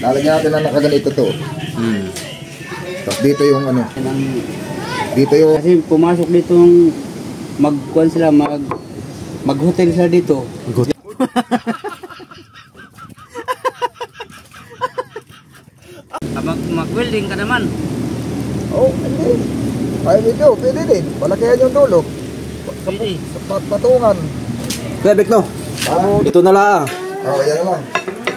Lalagyan natin na nakaganito to. Tapos dito yung ano. Dito yung... Kasi pumasok dito mag-kuhan sila, mag-hotel sila dito. Mag-welding ka naman. Oh, hindi. Ay, video, pwede din. Palakihan yung dulo. Patungan. Bebek no? Ito na lang. Oh, yan lang.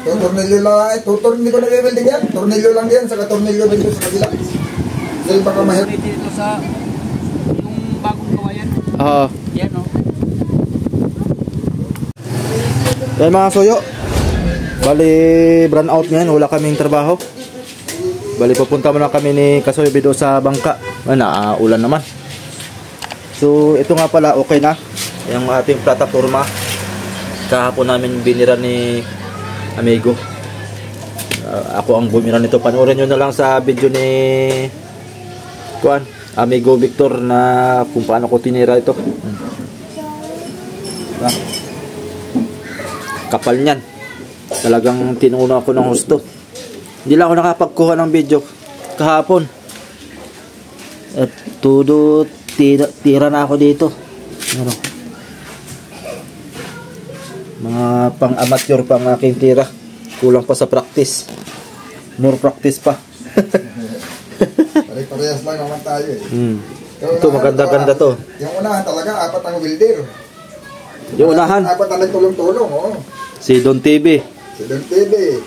Tornilyo lang. Hindi ko na-welding yan. Tornilyo lang yan. Saka tornilyo dito sa kabila. Kasi baka mahirap. Dito sa yung bagong kawayan. Oo. Yan o. Yan mga suyo. Bali, brand out ngayon. Wala kaming trabaho. Bali, pupunta muna kami ni Kasoy Bido sa bangka. Ulan naman. So, ito nga pala, okay na. Yung ating plataforma. Kahapon namin binira ni Amigo. Ako ang bumira nito. Panoorin nyo na lang sa video ni Amigo Victor na kung paano ko tinira ito. Kapal niyan. Talagang tinuna ako ng husto. Hindi lang ako nakapagkuha ng video kahapon. At todo tira na ako dito. Ano? Mga pang-amateur pa ang aking tira. Kulang pa sa practice. More practice pa. Parehas lang naman tayo eh. Ito maganda-ganda to. Yung unahan talaga, 4 ang welder. Yung unahan? 4 ang nagtulong-tulong. Oh. Si Don TV. Si Don TV.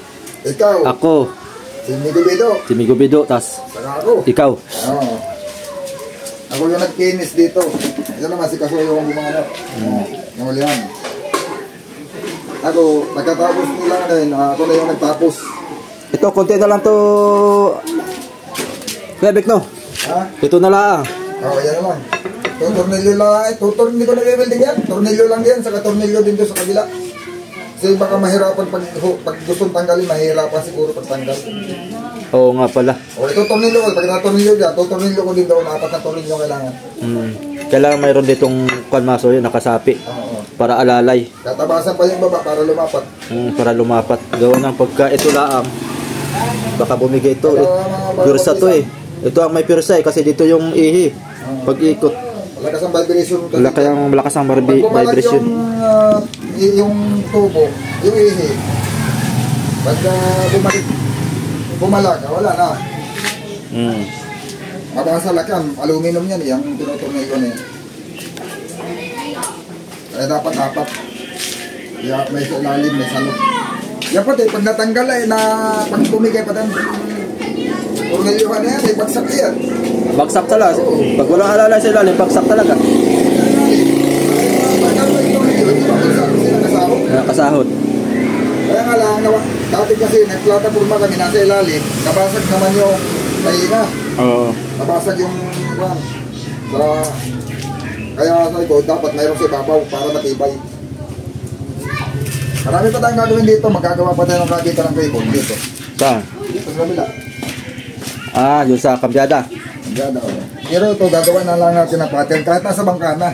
Ikaw. Ako. Si Migo Bido. Si Migo Bido. Tas saka ako. Ikaw. Oo. Ako yung nagkinis dito. Ito naman si Kasoy yung bumangat. Yung ulihan. Ako, nagkatapos nila din. Ako na yung nagtapos. Ito, konti na lang to. Bebek no? Ha? Ito na lang. Oo, yan naman. Tornilyo lang. Hindi ko na-welding yan. Tornilyo lang yan. Saka tornilyo din doon sa kabila. Kasi baka mahirapan pag gustong tanggalin, mahirapan siguro pag tanggal. Oo nga pala. O ito tornilyo ko, pag na-tornilyo dyan, tornilyo ko din doon, 4 na tornilyo kailangan. Kailangan mayroon ditong kanmaso yun, nakasapi. Oo. Para alalay. Tatabasan pa yung baba para lumapat. Para lumapat. Gawa ng pagka ito laang. Baka bumigay ito. Pursa to eh. Ito ang may pursa eh, kasi dito yung ihi. Pag ikot. Malakas ang vibration. Malakas ang vibration. Yung tubo, yung ihi. Pag bumalag, wala na. Mabasa lakan, aluminum yan, yung tinutunay ko na yan. Kaya dapat apat. May ilalim, may salot. Yan pati, pag natanggal ay na pag bumigay pa tayo, turnilyohan na yan, ay bagsak yan. Bagsak talaga. Pag walang alalay sa ilalim, bagsak talaga. Nakasahod. Kaya nga lang, dati kasi nagplataforma kami nasa ilalim, nabasag naman yung kaina. Oo. Nabasag yung kaya sabi ko, dapat mayroon sa ibabaw para matibay. Marami pa tayong gagawin dito, magagawa pa tayo ng kakita ng cable dito. Saan? Dito sa kabila. Yun sa kambyada. Kambyada, o. Pero ito, gagawa na lang natin ng pattern kahit nasa bangka na.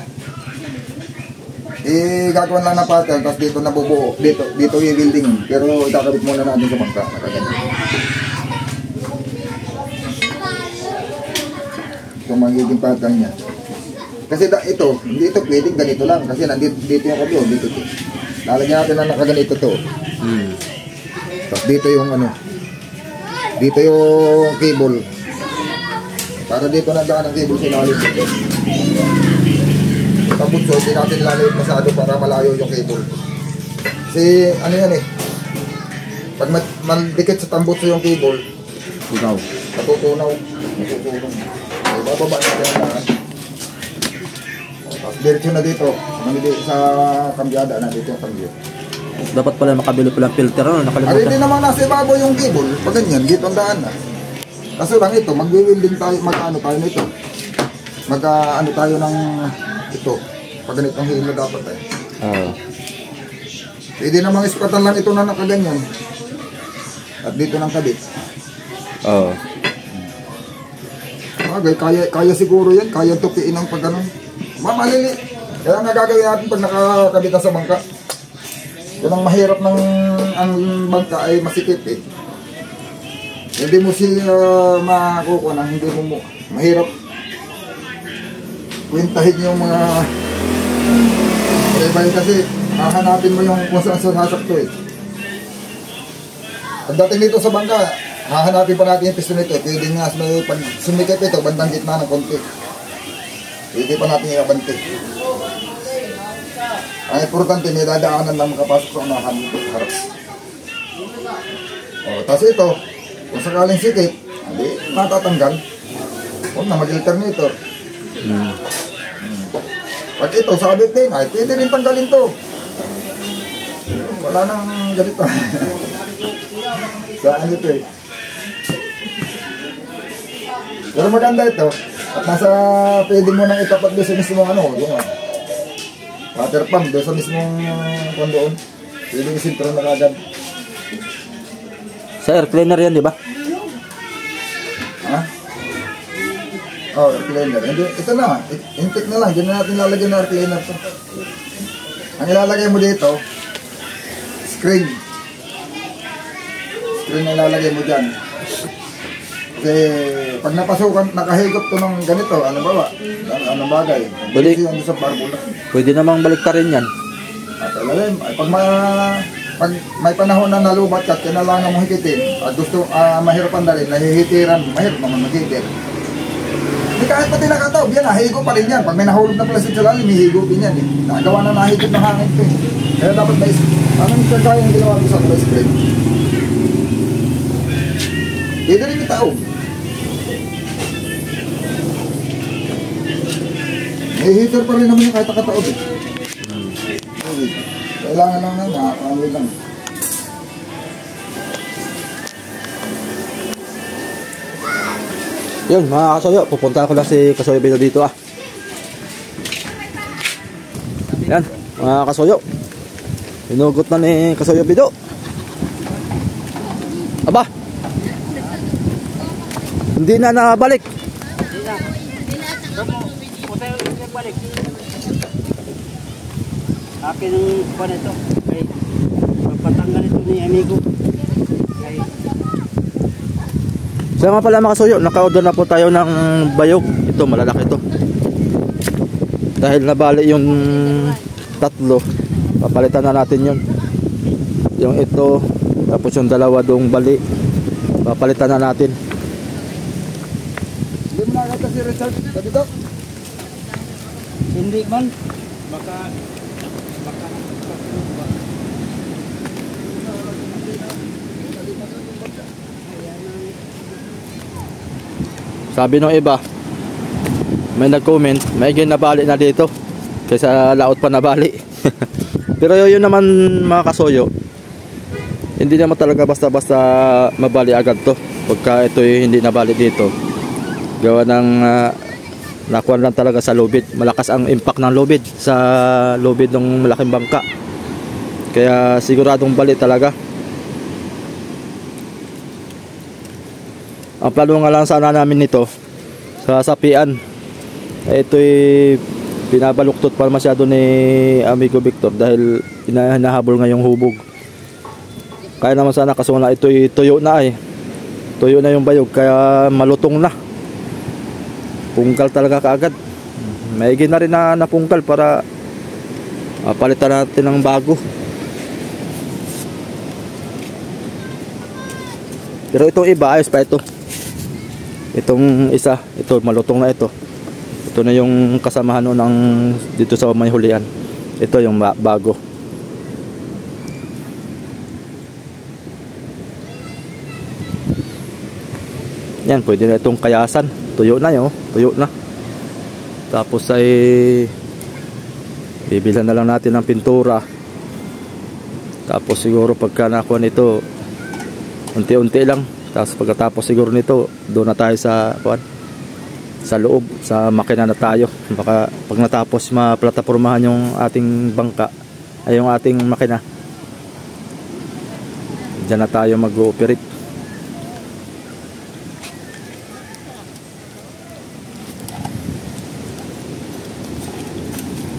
Gagawin lang ng pattern, tapos dito nabubuo. Dito i-building. Pero itakabit muna natin sa bangka. Ito magiging pattern niya. Kasi ito, hindi ito pwedeng ganito lang. Kasi dito yung kabyo, dito. Lalagyan natin na nakaganito to. Tapos dito yung ano. Dito yung cable. Para dito nandaan ang cable sa ilalim dito. Tapos so, hindi natin lalagyan masyado para malayo yung cable. Kasi ano yan eh. Pag mandikit sa tambutso yung cable, natutunaw. Bababa natin ang daan. Tapos diretso na dito. Sa kambyada na dito yung kambyo. Dapat pala makabili pala filter, ano? Nakalimutan. Hindi naman nasa ibabaw yung cable. Pag ganyan, dito ang daan na. Kaso lang ito, magwi-welding tayo, mag-ano tayo nito. Mag-ano tayo ng ito. Pag ganitong hilo dapat eh. Pwede namang iskatan lang ito na nakaganyan. At dito ng kabit. Kaya siguro yan. Kaya tupiin ang pag-ano. Malili. Kaya nga gagawin natin pag nakakabitan sa bangka. Yan ang mahirap ng ang bangka ay masikip eh. Hindi mo siya makukuha na hindi mo mahirap kwentahin yung mga iba kasi hahanapin mo yung kung saan sasakto eh. Pagdating dito sa bangka, hahanapin pa natin yung piston nito. Pwede nga may pag sumikip ito, bandang gitna ng konti. Pwede pa natin iabante. Ang importante, may dadaanan lang makapasok sa unahan dito sa harap. O, tapos ito, kung sakaling sikip, hindi matatanggal. Huwag na mag-alternator. Pag ito, sabit din, ay pwede rin tanggalin to. Wala nang ganito. Saan ito eh. Pero maganda ito. At nasa, pwede mo nang itapat doon sa mismong ano, yun o. Water pump doon sa mismong kondoon. Pwede isintro na kagad. Sa air cleaner yan, di ba? Ha? Oh, air cleaner. Hindi, ito na. Intake na lang. Diyan na natin lalagyan ng air cleaner to. Ang ilalagay mo dito, screen. Screen na ilalagay mo dyan. Kasi pag napasukan, nakahigop to ng ganito, ano ba ba? Anong bagay? Pwede. Yung sa barbula. Pwede namang baliktarin yan. At alalim, ay pag may panahon na nalubat ka, kailangan mo hikitin. At gusto, mahirapan na rin, nahihitiran, mahirap naman maghitir. Hindi kahit pati nakataob, yan, higop pa rin yan. Pag may nahulog na plastic sa lalim, hihigopin yan eh. Nagawa na nahigop ng hangin ko eh. Kaya dapat may, anong kagaya yung ginawa ko sa screen? Pwede rin yung taob. May heater pa rin naman yung kahit nakataob eh. Kailangan lang na, nakakawin lang. Yun, mga kasoyo, pupunta ko lang si Kasoyo Bido dito ah. Yan, mga kasoyo. Hinugot na ni Kasoyo Bido. Aba, hindi na nabalik. Akin ang kuha nito. Ay, magpatanggal ito ni amigo. Ay, So nga pala mga kasoyo, naka-order na po tayo ng bayog. Ito, malalaki ito. Dahil nabali yung tatlo, papalitan na natin yun. Yung ito, tapos yung dalawa doong bali, papalitan na natin. Hindi mo nakakita si Richard dito? hindi man. Baka Sabi nung iba, may nag-comment, may ginabali na dito kaysa laot pa nabali. Pero yun naman mga kasoyo, hindi naman talaga basta-basta mabali agad to pagka ito'y hindi nabali dito. Gawa ng nakuha lang talaga sa lubid. Malakas ang impact ng lubid sa lubid ng malaking bangka, kaya siguradong bali talaga. Ang plano nga lang sana namin nito sa sapian, ito'y pinabaluktot pa masyado ni amigo Victor dahil hinahabol nga yung hubog. Kaya naman sana, kaso na ito'y tuyo na tuyo na yung bayog, kaya malutong na, pungkal talaga kaagad. Maigi na rin na napungkal para palitan natin ng bago. Pero itong iba ayos pa ito. Itong isa, ito malutong na ito. Ito na yung kasamahan ng dito sa may hulian. Ito yung bago. Yan, pwede na itong kayasan. Tuyo na yun, tuyo na. Tapos ay bibilhan na lang natin ng pintura. Tapos siguro pagka nakuha nito, unti-unti lang. Tapos pagkatapos siguro nito, doon na tayo sa loob, sa makina na tayo. Baka pag natapos maplatapormahan yung ating bangka, ay yung ating makina, diyan na tayo mag-ooperate.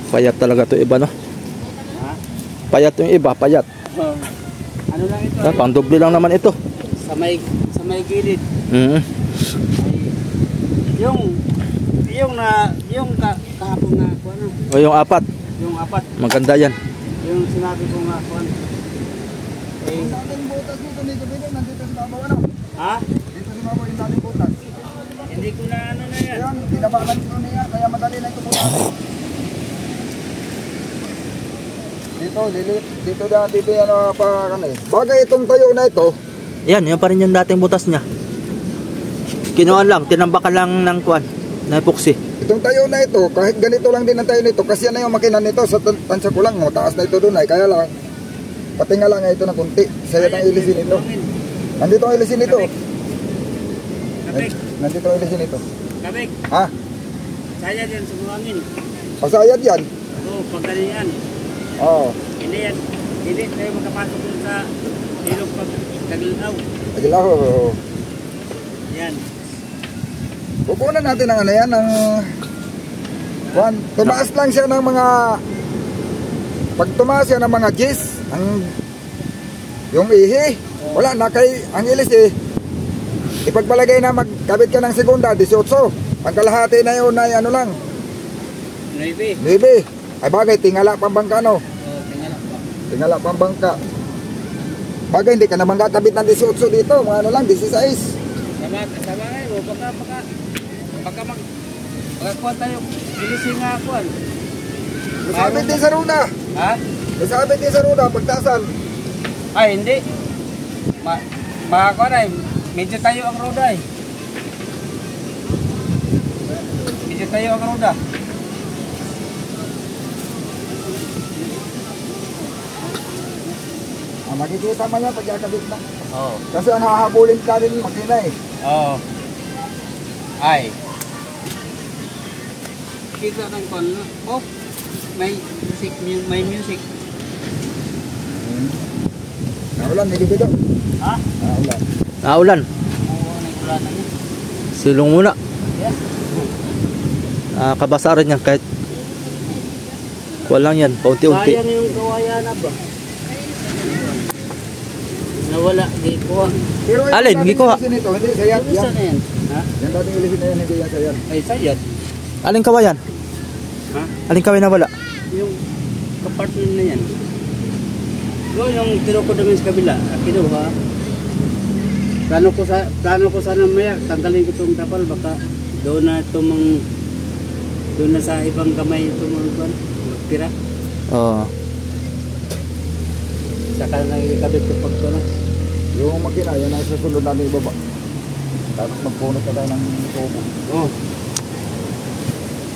Payat talaga to iba, no? ha? Payat yung iba, payat. Ano lang ito? Pang doble lang naman ito. sa may gilid. Mm. Ay, yung kahapon na kuha na. O yung apat. Yung apat. Maganda yan. Yung sinabi ko nga kuha na. Eh, Dating butas dito, may gabi din, nandito sa babaw, ano? ha? Dito sa babaw yung dating butas. Hindi ko na ano na yan. Ayan, binabalan ko niya, kaya madali na ito butas. Dito yan pa kan eh. Bagay itong tayo na ito, Yan, yun pa rin yung dating butas niya. Kinuha lang, tinambakan lang ng kuan, na epoxy. itong tayo na ito, kahit ganito lang din ang tayo nito, kasi yan na yung makina nito, sa tansya ko lang, taas na ito doon ay, kaya lang, patinga lang ito na kunti, saya ang ilisin ito. Nandito ang ilisin ito. Kabik, Nandito ang ilisin ito. kabik. Ha? Saya dyan sa buhangin. Pasayad yan. Oo, pagkalian. Oo. Hindi yan. Hindi tayo makapasok dun sa ilog pag taglaw. Agilaho. Yan. Pupunan natin ang ano yan, ng Juan, tumaas lang siya ng mga, pag tumaas siya ng mga gis, yung ihi, wala na kay, ang ilis eh, ipagpalagay na magkabit ka ng segunda, 18, ang kalahati na yun ay ano lang, 9. 9, ay bagay, tingala pambangka no, Oo, tingnan lang. tingala pambangka, bagay hindi ka naman kakabit ng 18 dito, mga ano lang, 16, Sama kayo, magkakuha tayo. Bilising nga kuhan. nasabit din sa runa, Ha? nasabit din sa runa, pagtasan, Ay, hindi. Makakuha na eh. Medyo tayo ang roda eh. Medyo tayo ang roda. makikita mo yan pag kakabit na, Oo. kasi ang hahabulin ka rin yung makina eh. Oo. Ay. Kita ng kon. Oh, may music, may music. Naulan, nilibido. Ha? Naulan. Naulan. Oo, nagkulatan niya. Silong muna. Yeah. Kabasaran yan kahit walang yan, paunti-unti. Sayang yung kawayan na ba? Nawala, di ko. Pero yung Alin, dating gikuha. ilisin nito, hindi sayat Isa yan. na yan. Ha? Yung dating ilisin na yan, hindi yan sayat. Ay, sayad. Aling kawayan? Ha? Aling kawayan na wala? Yung compartment na yan. Doon yung tiro ko namin sa kabila. Kinuha. Plano ko sana maya. Tanggalin ko itong tapal. Baka doon na itong doon na sa ibang kamay itong mga magtira. Oo. Saka na ikabit ko pag ito na. Yung makina, yan ang susunod namin ibaba. Tapos magpunot na tayo ng tubo. Oh.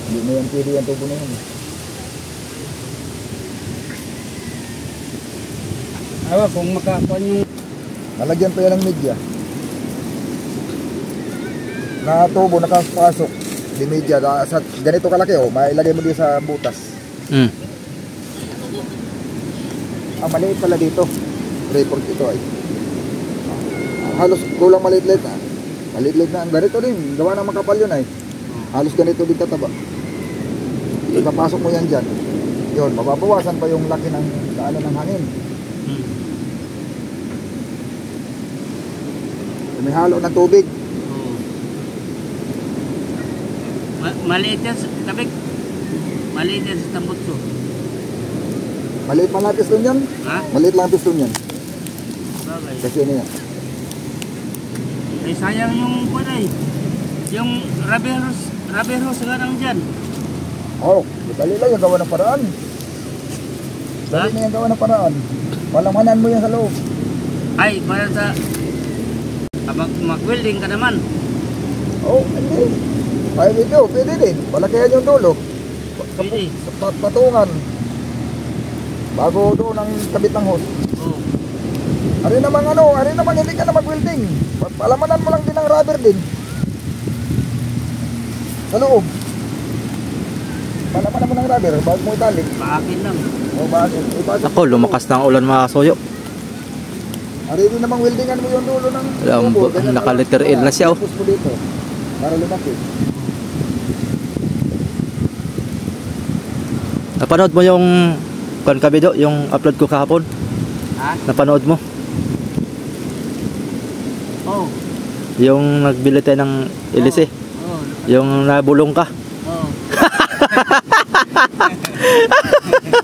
Hindi mo yan pili yung tubo na yun. Awa, kung makakuan yung Nalagyan pa yan ng media. Na tubo, nakapasok. Di media, sa ganito kalaki oh, mailagay mo din sa butas. Maliit pala dito. Report ito ay. Halos kulang maliit-liit ah. Maliit-liit na. Ang ganito din. Gawa ng makapal yun ay. Halos ganito din kataba. Ipapasok mo yan dyan. Yun, mababawasan pa yung laki ng kaano ng hangin. May halo ng tubig. maliit yan sa tabik. Maliit yan sa tambutso. Maliit pa lang piston yan. Ha? Maliit lang piston yan. Bagay. Kasi ano yan. Ay sayang yung kulay. Yung rubber hose nga lang dyan. Oh, dali lang yung gawa ng paraan. Dali na yung gawa ng paraan. Palamanan mo yan sa loob. Ay, para sa mag-welding ka naman. Oh, hindi. Ay, ito, pwede din. Palakihan yung dulo. Pwede. Patungan. Bago doon ang kabit ng hose. Oo. Ari namang hindi ka na mag-welding. Palamanan mo lang din ang rubber din. Sa loob. Palamanan mo ng rubber bago mo italik. Paakin lang. O bago. Ipasok. Ako, lumakas na ang ulan mga soyo. Ari din namang weldingan mo yung dulo ng Alam, Ganyan naka-letter lang. L na siya, oh. Tapos mo dito. Para lumaki. Napanood mo yung Kabido, yung upload ko kahapon? Ha? Napanood mo? Oo. Yung nagbili tayo ng LC. Oo. Yung nabulong ka. Oo.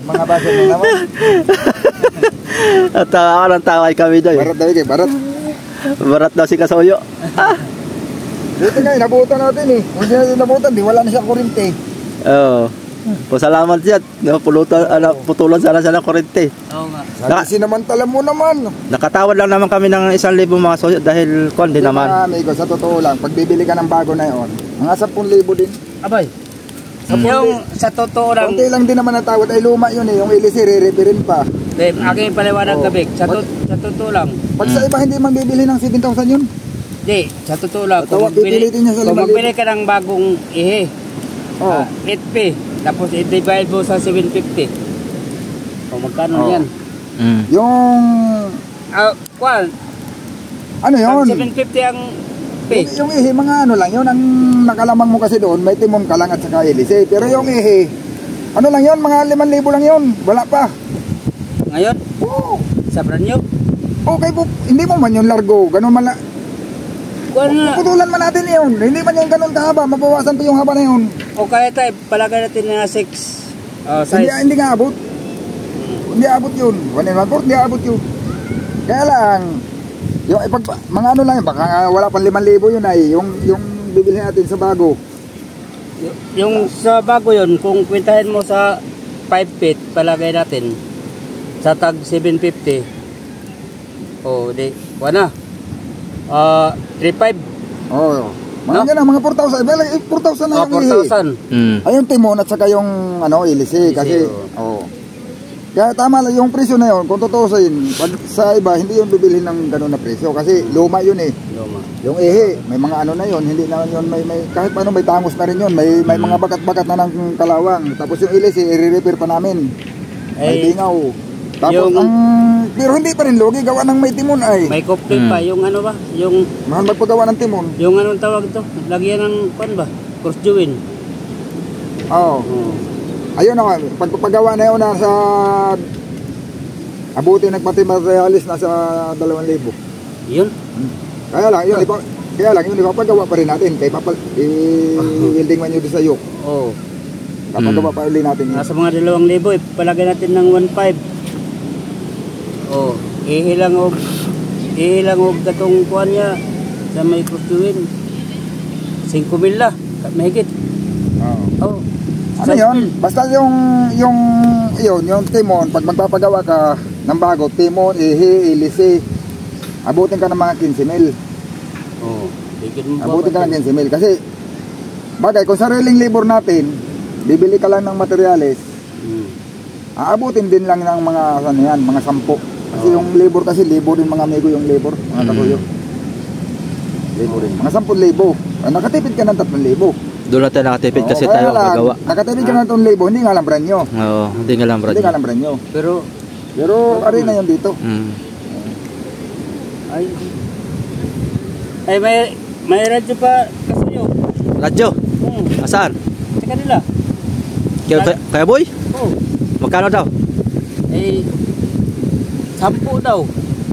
Mga baso mo naman. At ng taway kami doon. Barat daw kay barat. Barat daw si Kasoyo. Dito nga, inabutan natin eh. Kung siya inabutan, di wala na siyang kurente. Oo. Pasalamat siya. No, putulan sana siya ng kurente. Oo nga. Sinamantala mo naman. Nakatawad lang naman kami ng 1,000 mga soyo dahil di naman. Amigo, sa totoo lang, pag bibili ka ng bago na yun, mga 10,000 din. Abay. Yung sa totoo lang, Kunti lang din naman natawad, ay luma yun eh. Yung LC, re-referin pa. aking paliwanag Oo. gabi. Sa totoo lang. Pag sa iba, hindi man bibili ng 7,000 yun. Di, sa totoo lang. Tawag, pipilitin niya sa Kung 5,000. magbili ka ng bagong ihe, Oo. 8P, tapos i-divide mo sa 750. O magkano Oo. yan? Yung, Kwan, ano yun? 750 ang P. Yung ihi, mga ano lang yun, ang nakalamang mo kasi doon, may timon ka lang at saka LC. Pero yung ihi, ano lang yun, mga 5,000 lang yun, wala pa. Ngayon, Oo. sa brand new, Okay po, hindi mo man yun largo, ganun man lang. kwan na, Putulan man natin yun, hindi man yung ganun kahaba, mabawasan pa yung haba na yun. o kaya tayo, palagay natin na 6 size. Hindi nga abot. Hindi abot yun. 1.4, hindi abot yun. Kaya lang, yung mga ano lang yun, baka nga wala pang 5,000 yun ay, yung bibili natin sa bago. Yung sa bago yun, kung kwentahin mo sa 5 feet, palagay natin, sa tag 750, o di, wala. 3.5. Oo. Mga No? ganun, mga 4,000. 4,000 na yung ihi. 4,000. Ay, yung timon at saka yung LC. Kasi, oo. Kaya tama lang yung presyo na yun. Kung tutusin, pag sa iba, hindi yung bibili ng ganun na presyo. Kasi luma yun eh. Luma. Yung ihi, may mga ano na yun. Hindi naman yun, may kahit paano may tangos na rin yun. May mga bakat-bakat na ng kalawang. Tapos yung LC, i-repair pa namin. May Ay, dingaw. Tapos pero hindi pa rin logi, gawa ng may timon ay. may complete pa, yung ano ba? Yung Mahal magpagawa ng timon. anong tawag to? Lagyan ng kwan ba? Cross join. Oo. Ayun na, pagpagawa na yun nasa abuti nagpati materialis nasa 2,000. Yun. Kaya lang yun ipapagawa pa rin natin kay i-welding man yun doon sa yoke. Oo. Papagawa pa rin natin yun. Nasa mga 2,000, palagay natin ng 1.5. Oh, ihilang og katong kuan niya sa may cross join. 5,000 la, mahigit. Oo. Oh. Ano yun? Basta yung timon, pag magpapagawa ka ng bago, timon, ihi, ilisi, abutin ka ng mga 15,000. Oh, bigyan mo Abutin ka ng 15,000. Kasi, bagay, kung sariling labor natin, bibili ka lang ng materyales, aabutin din lang ng mga, ano yan, mga 10. Kasi yung labor kasi, libo din mga amigo yung labor, mga kakuyo. Labor din. Mga 10,000. Nakatipid ka ng 3,000. Doon natin nakatipid kasi Oo, tayo kaya ang lang, gagawa. nakatipid ka ng 3,000, hindi nga lang brand nyo. Oo, hindi nga lang brad. Hindi nga lang brand nyo. Pero Ari na yun dito. ay may radyo pa kasi yun. Radyo, asaan? Sa kanila. Kaya boy? Oh, Magkano daw? ay 10 daw.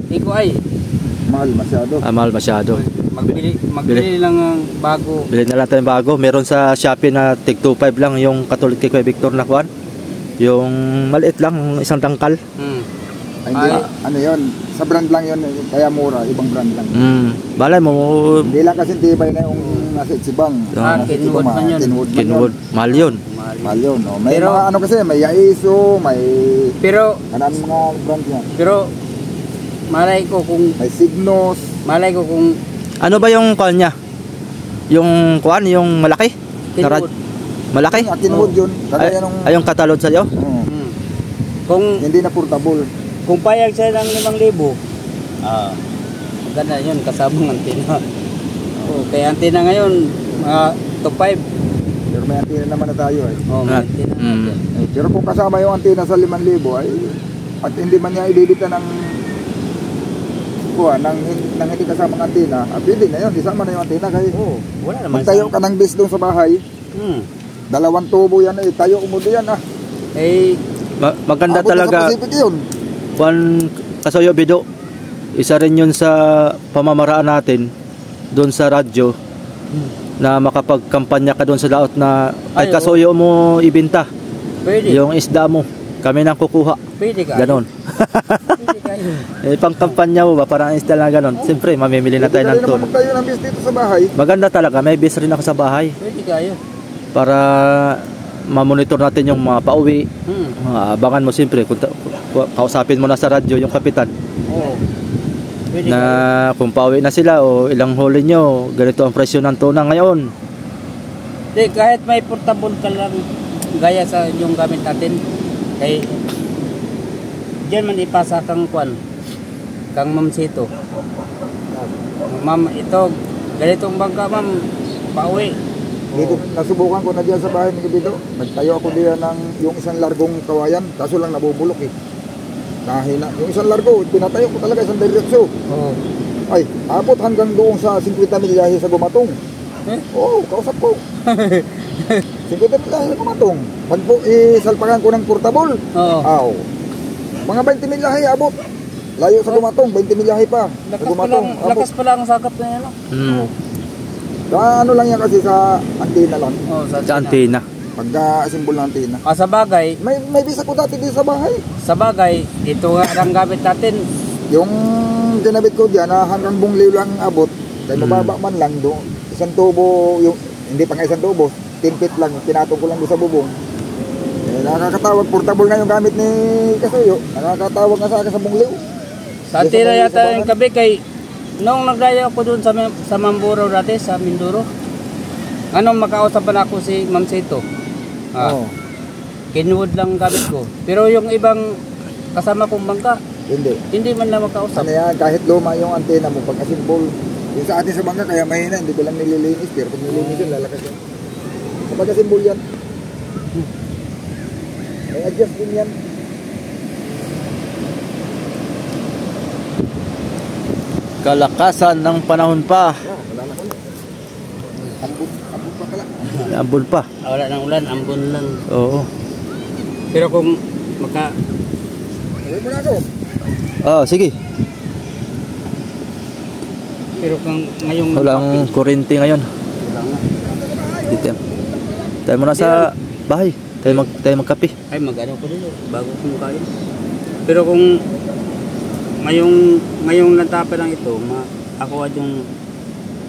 Iko ay Mahal masyado. Mahal masyado. magbili lang ng bago. Bilhin na lang tayo ng bago. Meron sa Shopee na tig 2.5 lang yung katulad kay Kuya Victor na kuan. Yung maliit lang, isang tangkal. Ay, hindi, ano yun, sa brand lang yun, kaya mura, ibang brand lang. Balay mo. Hindi lang kasi tibay na yung nasa Itsibang. Kinwood man yun. Kinwood. Mahal yun. Mahal yun. No? May Pero, mga ano kasi, may Yaiso, may Pero anong mga brand yan. Pero malay ko May Signos. kung Ano ba yung kuan niya? Yung kuan, yung malaki? Kinwood. Malaki? Kinwood yun. Kagaya nung, Ay, yung katalod sa'yo? Kung hindi na portable. kung payag siya ng 5,000, maganda yun, kasamang antena. Kaya antena ngayon, mga 2.5. Pero may antena naman na tayo eh. May antena natin. Pero kung kasama yung antena sa 5,000 ay at hindi man niya ididita ng nang hindi kasama ng antena, pwede na yun, isama na yung antena kasi Wala naman. magtayo ka ng base doon sa bahay, 2 tubo yan eh, tayo umudo yan ah. Eh, Maganda Abot na talaga. sa Pacific yun. Kuan Kasoyo Bido. isa rin yun sa pamamaraan natin doon sa radyo na makapagkampanya ka doon sa laot na ay kasuyo mo ibenta Pwede. yung isda mo, kami nang kukuha, Pwede ka. ganon. Pwede kayo. Pang kampanya mo ba, parang isda na ganon. Siyempre mamimili na tayo ng Pwede ton. naman tayo ng bis dito sa bahay. Maganda talaga, may bis rin ako sa bahay Pwede kayo. para mamonitor natin yung mga pauwi. Abangan mo siyempre kung kausapin mo na sa radyo yung kapitan Oo. Pwede na kayo. kung pauwi na sila o ilang huli nyo, ganito ang presyo ng tuna ngayon. Di, kahit may portable ka lang gaya sa yung gamit natin, kay diyan man ipasa kang kwan, kang mamsito. Ma'am, ito, ganitong bangka ma'am, pauwi. Dito, nasubukan ko na diyan sa bahay ni Bido. Nagtayo ako diyan ng yung isang largong kawayan, kaso lang nabubulok eh. Nahina. Yung isang largo, pinatayo ko talaga isang diretso. Oo. Ay, abot hanggang doon sa 50 milyahe sa Gumatong. Eh? Oo, kausap ko. 50 milyahe sa Gumatong. Pag po, salpakan ko ng portable. Oo. Aw. Mga 20 milyahe abot. Layo sa Gumatong, 20 milyahe pa. Sa Lakas pa lang, Gumatong, abot. lakas pa lang ang sakap na yan. Ano lang yan kasi sa antena lang. Oh, Sa antena. Pagka-simbol ng antena. Sa bagay, May bisa ko dati dito sa bahay. ito nga ang gamit natin. Yung kinabit ko diyan na hanggang bungliw lang abot. Kaya mababa man lang do. Isang tubo, yung, hindi pa nga isang tubo, 10 feet lang, pinatong ko lang doon sa bubong. Nakakatawag, portable nga yung gamit ni Kasuyo. Nakakatawag nga sa akin sa bungliw. Sa tira yata yung kabi kay nung nagdaya ako doon sa Mamburao dati, sa Mindoro. Anong makausapan ako si Ma'am Sito. Oo. Kinwood lang gamit ko. Pero yung ibang kasama kong bangka, hindi man na makausap. Ano yan, kahit luma yung antena mo, pagka-simbol. Yung sa atin sa bangka, kaya mahina, hindi ko lang nililinis. Pero kung nililinis yun, lalakas yun. Kapag pagka-simbol yan, may adjust din yan. Kalakasan ng panahon pa. Wala na ko na. Ambon pa pala. Ambon pa. Wala ng ulan, ambon lang. Oo. Pero kung Huwag mo na ako. Sige. pero kung ngayong Walang kuryente ngayon. wala nga. Dito. Tayo muna sa bahay. Tayo magkape. Ay mag-ano ko dito bago kumakain. Pero kung ngayong natapa lang ito, ako at yung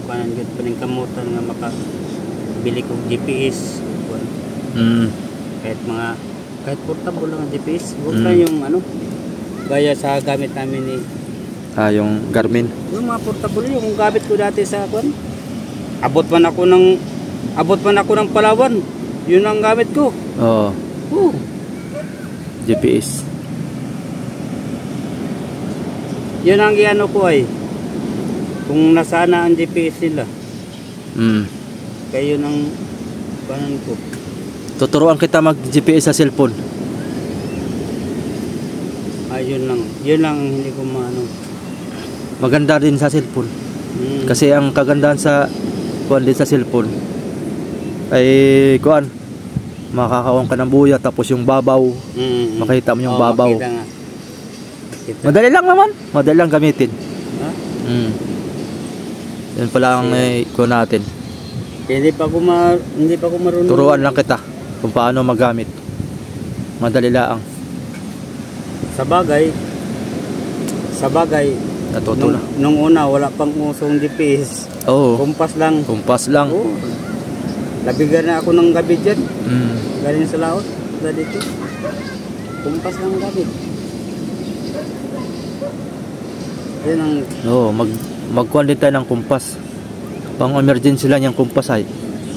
kanan gud paningkamutan nga makabili ko GPS. Kahit portable lang ang GPS. Huwag lang yung gaya sa gamit namin ni Yung Garmin. yung mga portable yung gamit ko dati sa kwan. Abot man ako ng Palawan. Yun ang gamit ko. Oo. Oh. GPS. Yun ang iano ko ay kung nasaan na ang GPS nila. Kaya yun ang kanan ko. Tuturuan kita mag-GPS sa cellphone. Yun lang ang hindi ko maano. Maganda din sa cellphone. Kasi ang kagandahan sa kuan din sa cellphone ay kuan makakaon ka ng buya tapos yung babaw makita mo yung babaw. Makita nga. Madali lang naman. Madali lang gamitin. Ha? Yan pala ang kuan natin. Hindi pa ako marunong. Turuan lang kita kung paano magamit. Madali lang. Sa bagay Natuto na. nung una wala pang usong GPS. Oo. Kumpas lang. Kumpas lang. Oo. Labigan na ako ng gabi dyan. Galing sa laot. Dito. Kumpas lang ang gamit. Yan ang Magkuhan din tayo ng kumpas. Pang emergency lang yung kumpas ay.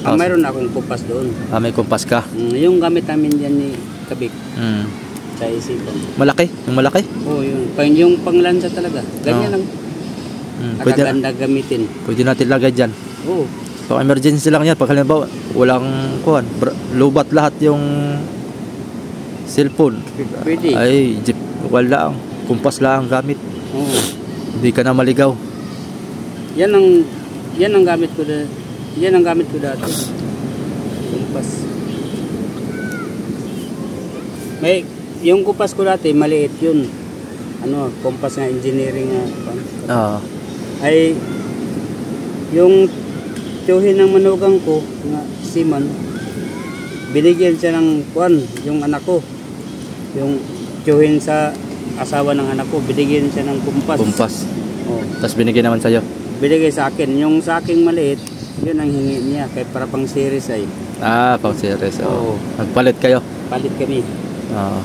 mayroon akong kumpas doon. May kumpas ka. Yung gamit namin dyan ni Kabik. Sa isipan. Malaki? Yung malaki? Oo, yung panglansa talaga. Ganyan lang. Nakaganda gamitin. Pwede natin lagay dyan. Oo. Pang emergency lang yan. Pag halimbawa, walang kuhan. Lubat lahat yung cellphone. Pwede. Ay, wala ang kumpas lang ang gamit. Oo. Hindi ka na maligaw. Yan ang gamit ko dati. Yan ang gamit ko dati. Kumpas. Yung kumpas ko dati, maliit yun. kompas nga engineering nga. Oo. Ay, yung tiyuhin ng manugang ko, nga Simon, binigyan siya ng kuan, yung anak ko. Yung tiyuhin sa asawa ng anak ko, binigyan siya ng kumpas. Kumpas. Oh. Tapos binigyan naman sa'yo. Binigay sa akin. Yung sa aking maliit, yun ang hingi niya. Kaya para pang series ay. Ah, pang series. Oo. Oo. Nagpalit kayo. Palit kami. Oo.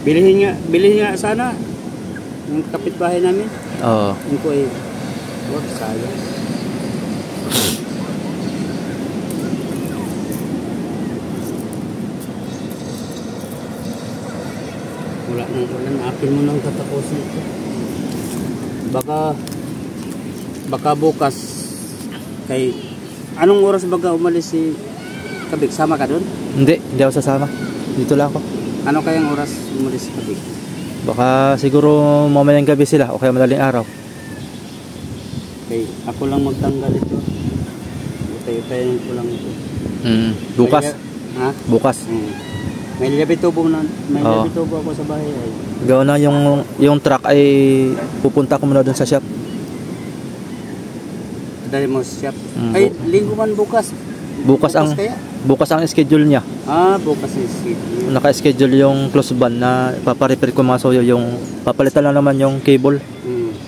Bilhin nga sana. Yung kapitbahay namin. Oo. Yung ko ay, wag sayang. Wala nang ulan. Akin mo nang tatapusin ito. Baka bukas kay anong oras baga umalis si Kabik? Sama ka doon? Hindi ako sasama. Dito lang ako. Ano kayang oras umalis si Kabik? Baka siguro mamayang gabi sila o kaya madaling araw. Kay ako lang magtanggal ito. Utay-utayin ko lang ito. Bukas. Ha? Bukas. May labitubo na. May Oo. labitubo ako sa bahay ay. Gawa na yung truck ay pupunta ko muna doon sa shop. Dali mo sa shop. Ay, linggo man bukas. Bukas ang kaya? bukas ang schedule niya. Bukas is Naka-schedule yung close ban na paparepair ko mga soyo, yung papalitan lang naman yung cable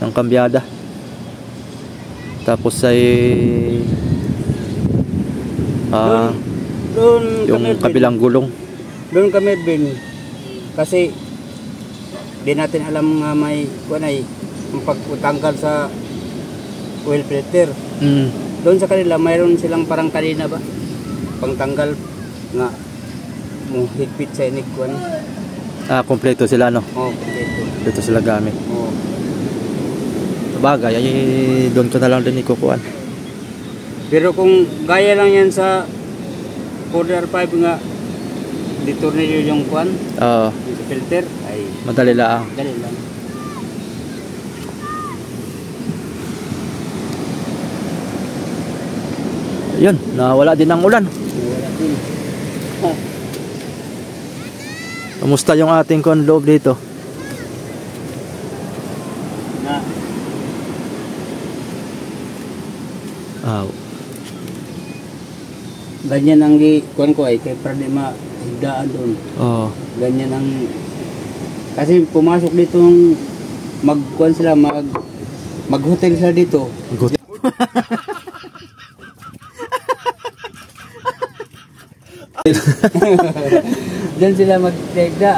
ng kambyada. Tapos ay doon yung kami kabilang gulong. Doon kami bin kasi di natin alam nga may kunay ang pagtanggal sa oil filter. Doon sa kanila mayroon silang parang kanina ba? Pangtanggal nga mo higpit sa inig kuan. Kompleto sila no. Kompleto. Dito sila gamit. Oo. Bagay ay doon ko na lang din ikukuan. Pero kung gaya lang yan sa Border 5 nga ditornilyo yung kuan, yung filter ay madali lang. dali lang. Yun, nawala din ang ulan. Wala din. Kamusta yung ating loob dito? Na ganyan ang kuan ko ay kay para di mahigdaan doon. Ganyan ang kasi pumasok dito ng magkuan sila mag-hotel sila dito. Good. Diyan sila magtigda.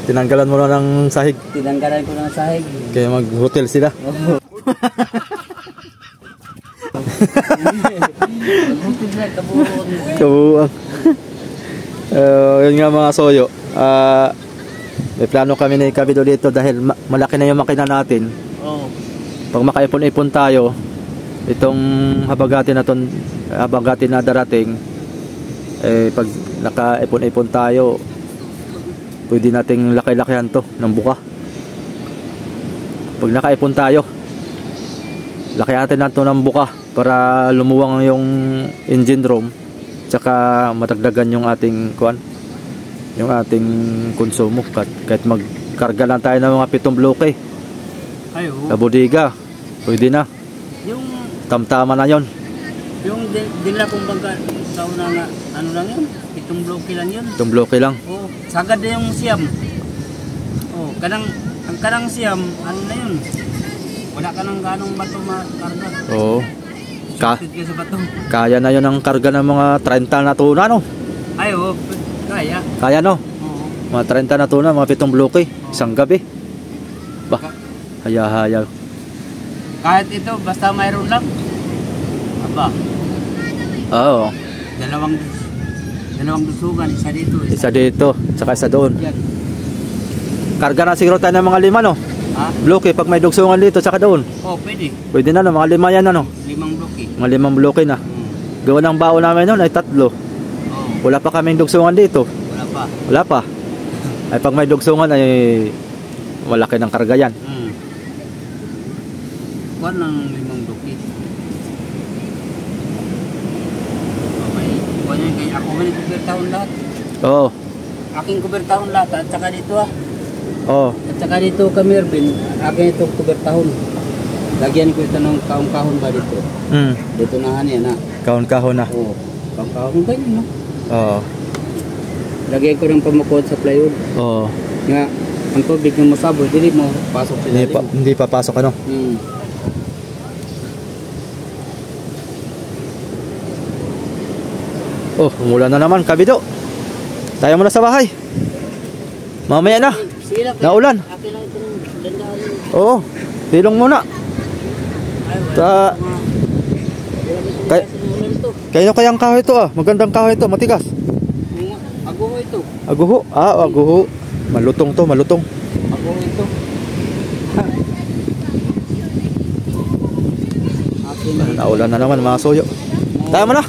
Tinanggalan mo na ng sahig. Tinanggalan ko ng sahig. Kaya mag-hotel sila. Mag-hotel sila, kabuuan. Kabuuan. Yun nga mga soyo. May plano kami ni Kabido dito dahil malaki na yung makina natin. Pag makaipon-ipon tayo, itong habagati na darating, pag nakaipon-ipon tayo, pwede nating laki-lakihan to ng buka. Pag nakaipon tayo, lakihan natin to ng buka para lumuwang yung engine room, tsaka matagdagan yung ating yung ating konsumo. Kahit magkarga lang tayo ng mga 7 bloke sa bodega, pwede na. Yung Tamtama na yon. yung dila kong bangka sa una nga ano lang yun, 7 bloke lang yun. 7 bloke lang. Sagad na yung siyam. Ang kanang siyam, ano na yun? Wala ka nang ganong bato makarga. Shorted ka sa bato. Kaya na yon ang karga ng mga 30 na tuna, no? Kaya. Kaya, no? Mga 30 na tuna, mga 7 bloke, isang gabi. Haya-haya. Kahit ito, basta mayroon lang. Aba. Oo. Dalawang dusugan, isa dito. Isa dito, saka isa doon. Yan. Karga na siguro tayo ng mga 5, no? Bloke, pag may dugsungan dito, saka doon. Pwede. Pwede na, no? Mga 5 yan, ano? 5 bloke. Mga 5 bloke na. Gawa ng baon namin noon ay 3. Wala pa kaming dugsungan dito. Wala pa. Ay pag may dugsungan ay malaki ng karga yan. Kuan ng 5 bloke. Kuan yan kay ako man kubertahon lahat. Oo. Aking kubertahon lahat at saka dito Oo. At saka dito kami, Erwin, akin ito kubertahon. Lagyan ko ito ng kahon-kahon ba dito. Dito na yan na. Kahon-kahon na. Oo. Kahon-kahon ganyan, no? Oo. Lagyan ko ng pamakod sa plywood. Oo. Nga, ang tubig ng masaboy, dili mo pasok sa ilalim. Hindi papasok ano. Oh, umulan na naman, Kabido. Tayo muna sa bahay. Mamaya na. Sige lang. Naulan. Akin lang itong dandahan. Oo. Tilong muna. Kaya kayang kahoy ito ah. Magandang kahoy ito, matigas. Aguho ito. Aguho. Aguho. Malutong to, malutong. Aguho ito. Naulan na naman mga soyo. Tayo muna.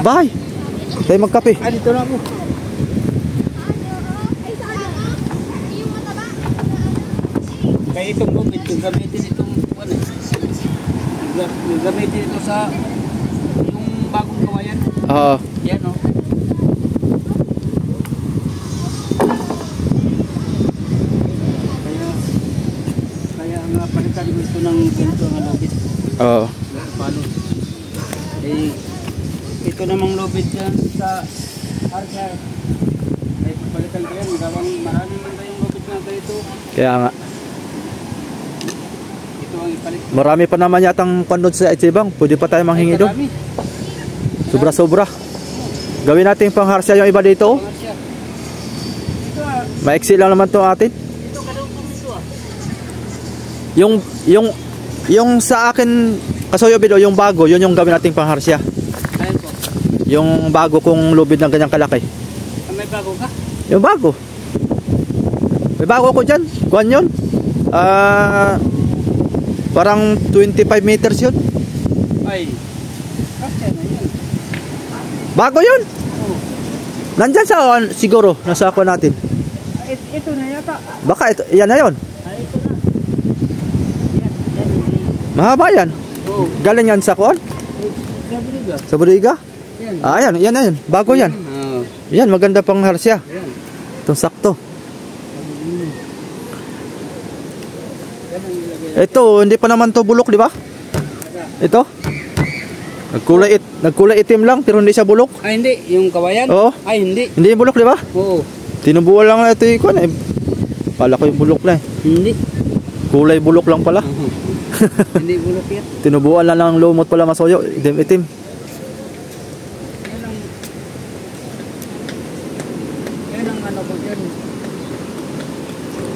Bahay. Tayo magkape. Dito na ako. Kaya itong lupit, yung gamitin itong ano, yung gamitin ito sa yung bagong kawayan. Oo. Yan o. Kaya nga palitan ko ito ng ganito ang lupit. Oo. Paano? Eh, ito namang lupit yan sa hardware. Eh, palitan ko yan. Gawang marami man tayong lupit na ganito. Kaya nga. Ito ang ipalit. Marami pa naman yatang pandod sa Itsibang. Pwede pa tayo manghingi doon. Marami. Sobra-sobra. Gawin natin pangharsya yung iba dito. Oh. Pangasya. Ito ah. Maiksi lang naman to atin. Ito kadugtong ito ah. Yung sa akin, Kasoyo Bido, yung bago, yun yung gawin nating pangharsya. Ayan po. Yung bago kong lubid ng ganyang kalaki. Ah, may bago ka? Yung bago. May bago ko dyan. Kuhan yun. Parang 25 meters yun. Ay. Kasya na yan. Bago yun. Oh. Nandyan sa siguro, nasa ako natin. Ito na yata. Baka ito, yan na yun. Ay, ito na. Yan. Mahaba yan. Oh. Galing yan sa kuhan. Gabriga. Sa Buriga. Yan. Yan, yan na yun. Bago yan. Oh. Yan, maganda pang harsya. Yan. Itong sakto. Yan ang ilagay. Ito, hindi pa naman to bulok, di ba? Ito? Nagkulay itim lang, pero hindi siya bulok. Ay, hindi. Yung kawayan? Oo. Ay, hindi. Hindi yung bulok, di ba? Oo. Tinubuan lang na ito yung eh. Pala ko yung bulok na eh. Hindi. Kulay bulok lang pala. Hindi bulok yan. Tinubuan lang ng lumot pala masoyo. Itim. Yan ang ano ko dyan.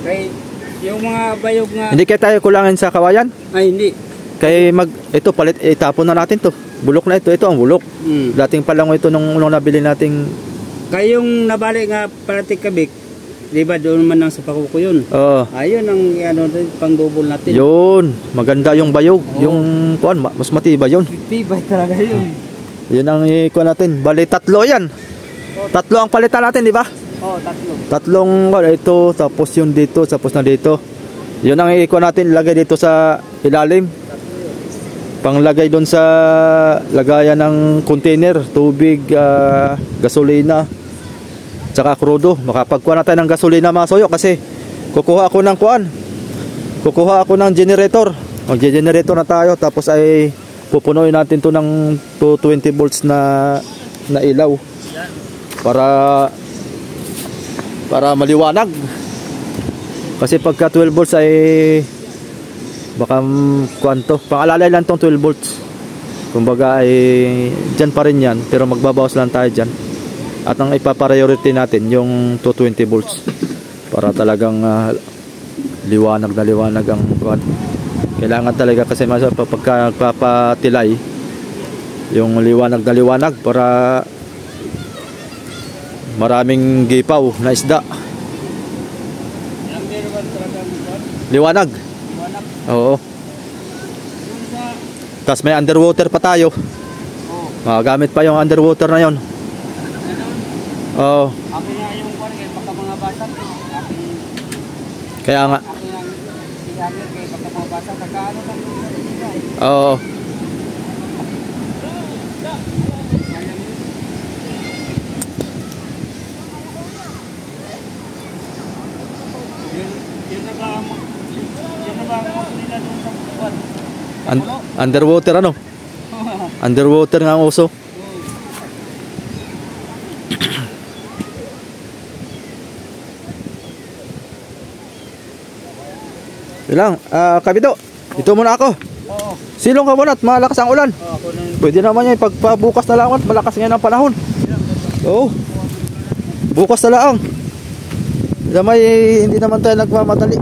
Kay, yung mga bayog nga. Hindi kaya tayo kulangin sa kawayan. Ay, hindi. Kaya ito palit, itapon na natin to. Bulok na ito. Ito ang bulok. Dating palango ito nung unang nabili nating. Kaya yung nabalik nga parating kabik, di ba doon man lang sa pakuko yun? Oo. Ayun ang ano, pang-double natin. Yun. Maganda yung bayog. Yung kuan, mas matibay yun. Tibay talaga yun. Yun ang ikuan natin. Bali, tatlo yan. Tatlo ang palitan natin, di ba? Oo, tatlo. Tatlong ito, tapos yun dito, tapos na dito. Yun ang ikuan natin, ilagay dito sa ilalim. Panglagay doon sa lagayan ng container, tubig, gasolina, tsaka krudo. Makapagkuha na tayo ng gasolina mga soyo kasi kukuha ako ng kuan. Kukuha ako ng generator. Mag-generator na tayo tapos ay pupunuin natin to ng 220 volts na ilaw. Para maliwanag. Kasi pagka 12 volts ay baka kwanto, pangalalay lang tong 12 volts. Kumbaga ay dyan pa rin yan, pero magbabawas lang tayo dyan. At ang ipapriority natin yung 220 volts para talagang liwanag na liwanag ang kwan. Kailangan talaga kasi pagka nagpapatilay yung liwanag na liwanag para maraming gipaw na isda. Liwanag. Oo. Tapos may underwater pa tayo. Magamit pa yung underwater na yon. Oo. Ako nga yung kuwan kay baka mga bata. Kaya nga. Ako nga sinamir kay baka mga bata. Kakaano lang yung nila eh. Oo. Underwater ano? Underwater nga ang oso. Ilang, Kabido, dito muna ako. Oo. Silong ka muna at malakas ang ulan. Ako na yung Pwede naman yan, pagpabukas na lang at malakas ngayon ang panahon. Oo. Bukas na lang. Hindi naman tayo nagmamadali.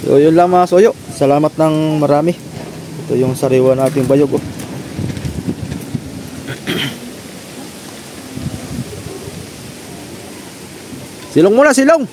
So yun lang mga soyo. Salamat ng marami. Ito yung sariwa nating bayog. Oh. Silong muna, silong.